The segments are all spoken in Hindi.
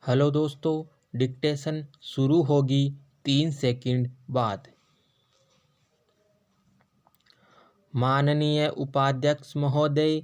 हेलो दोस्तों, डिक्टेशन शुरू होगी 3 सेकंड बाद। माननीय उपाध्यक्ष महोदय,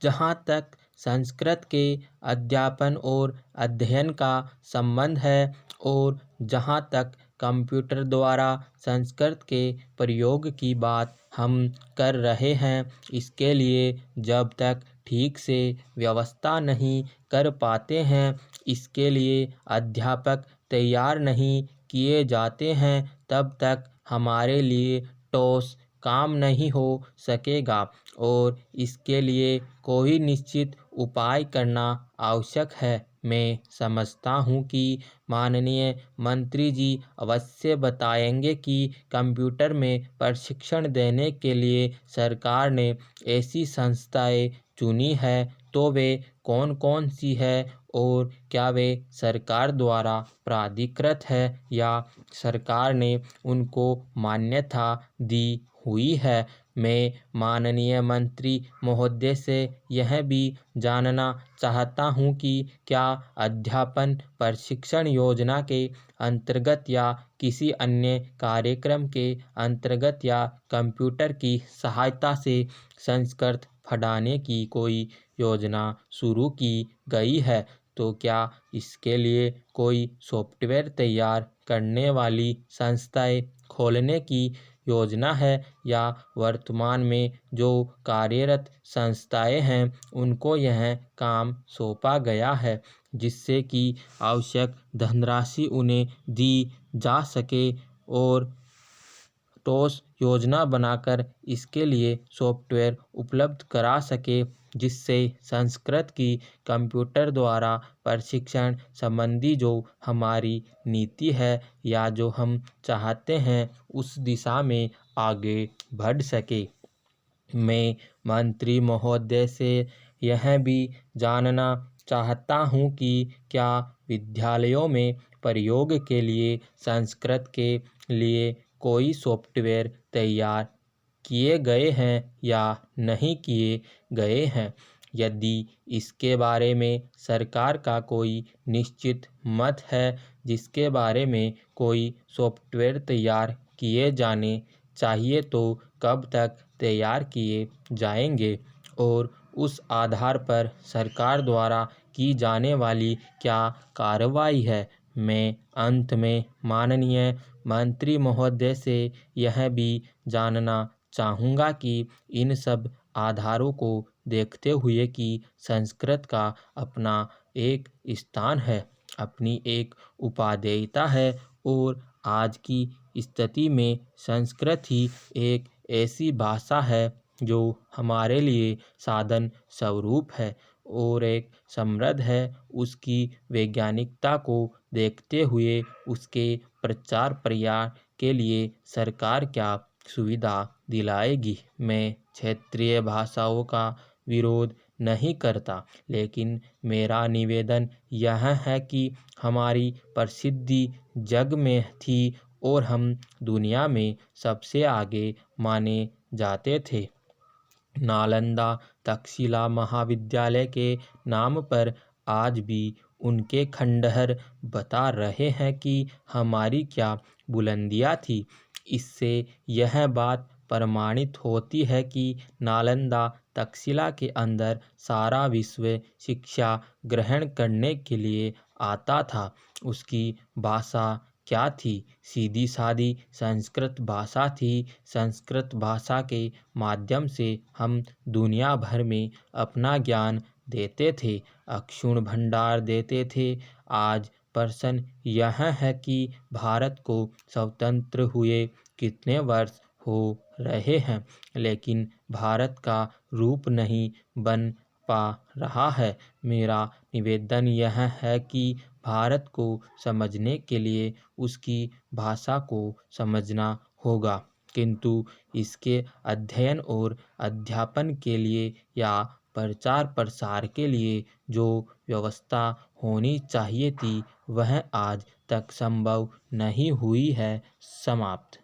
जहाँ तक संस्कृत के अध्यापन और अध्ययन का संबंध है और जहाँ तक कंप्यूटर द्वारा संस्कृत के प्रयोग की बात हम कर रहे हैं, इसके लिए जब तक ठीक से व्यवस्था नहीं कर पाते हैं, इसके लिए अध्यापक तैयार नहीं किए जाते हैं, तब तक हमारे लिए ठोस काम नहीं हो सकेगा और इसके लिए कोई निश्चित उपाय करना आवश्यक है। मैं समझता हूँ कि माननीय मंत्री जी अवश्य बताएंगे कि कंप्यूटर में प्रशिक्षण देने के लिए सरकार ने ऐसी संस्थाएं चुनी है, तो वे कौन कौन सी है और क्या वे सरकार द्वारा प्राधिकृत है या सरकार ने उनको मान्यता दी हुई है। मैं माननीय मंत्री महोदय से यह भी जानना चाहता हूँ कि क्या अध्यापन प्रशिक्षण योजना के अंतर्गत या किसी अन्य कार्यक्रम के अंतर्गत या कंप्यूटर की सहायता से संस्कृत पढ़ाने की कोई योजना शुरू की गई है, तो क्या इसके लिए कोई सॉफ्टवेयर तैयार करने वाली संस्थाएं खोलने की योजना है या वर्तमान में जो कार्यरत संस्थाएं हैं उनको यह काम सौंपा गया है, जिससे कि आवश्यक धनराशि उन्हें दी जा सके और ठोस योजना बनाकर इसके लिए सॉफ्टवेयर उपलब्ध करा सके, जिससे संस्कृत की कंप्यूटर द्वारा प्रशिक्षण संबंधी जो हमारी नीति है या जो हम चाहते हैं उस दिशा में आगे बढ़ सके। मैं मंत्री महोदय से यह भी जानना चाहता हूँ कि क्या विद्यालयों में प्रयोग के लिए संस्कृत के लिए कोई सॉफ्टवेयर तैयार किए गए हैं या नहीं किए गए हैं। यदि इसके बारे में सरकार का कोई निश्चित मत है, जिसके बारे में कोई सॉफ्टवेयर तैयार किए जाने चाहिए, तो कब तक तैयार किए जाएंगे और उस आधार पर सरकार द्वारा की जाने वाली क्या कार्रवाई है। मैं अंत में माननीय मंत्री महोदय से यह भी जानना चाहूँगा कि इन सब आधारों को देखते हुए कि संस्कृत का अपना एक स्थान है, अपनी एक उपादेयता है और आज की स्थिति में संस्कृत ही एक ऐसी भाषा है जो हमारे लिए साधन स्वरूप है और एक समृद्ध है। उसकी वैज्ञानिकता को देखते हुए उसके प्रचार प्रसार के लिए सरकार क्या सुविधा दिलाएगी। मैं क्षेत्रीय भाषाओं का विरोध नहीं करता, लेकिन मेरा निवेदन यह है कि हमारी प्रसिद्धि जग में थी और हम दुनिया में सबसे आगे माने जाते थे। नालंदा तक्षशिला महाविद्यालय के नाम पर आज भी उनके खंडहर बता रहे हैं कि हमारी क्या बुलंदियाँ थी। इससे यह बात प्रमाणित होती है कि नालंदा तक्षशिला के अंदर सारा विश्व शिक्षा ग्रहण करने के लिए आता था। उसकी भाषा क्या थी? सीधी सादी संस्कृत भाषा थी। संस्कृत भाषा के माध्यम से हम दुनिया भर में अपना ज्ञान देते थे, अक्षुण भंडार देते थे। आज प्रश्न यह है कि भारत को स्वतंत्र हुए कितने वर्ष हो रहे हैं, लेकिन भारत का रूप नहीं बन पा रहा है। मेरा निवेदन यह है कि भारत को समझने के लिए उसकी भाषा को समझना होगा, किंतु इसके अध्ययन और अध्यापन के लिए या प्रचार प्रसार के लिए जो व्यवस्था होनी चाहिए थी, वह आज तक संभव नहीं हुई है। समाप्त।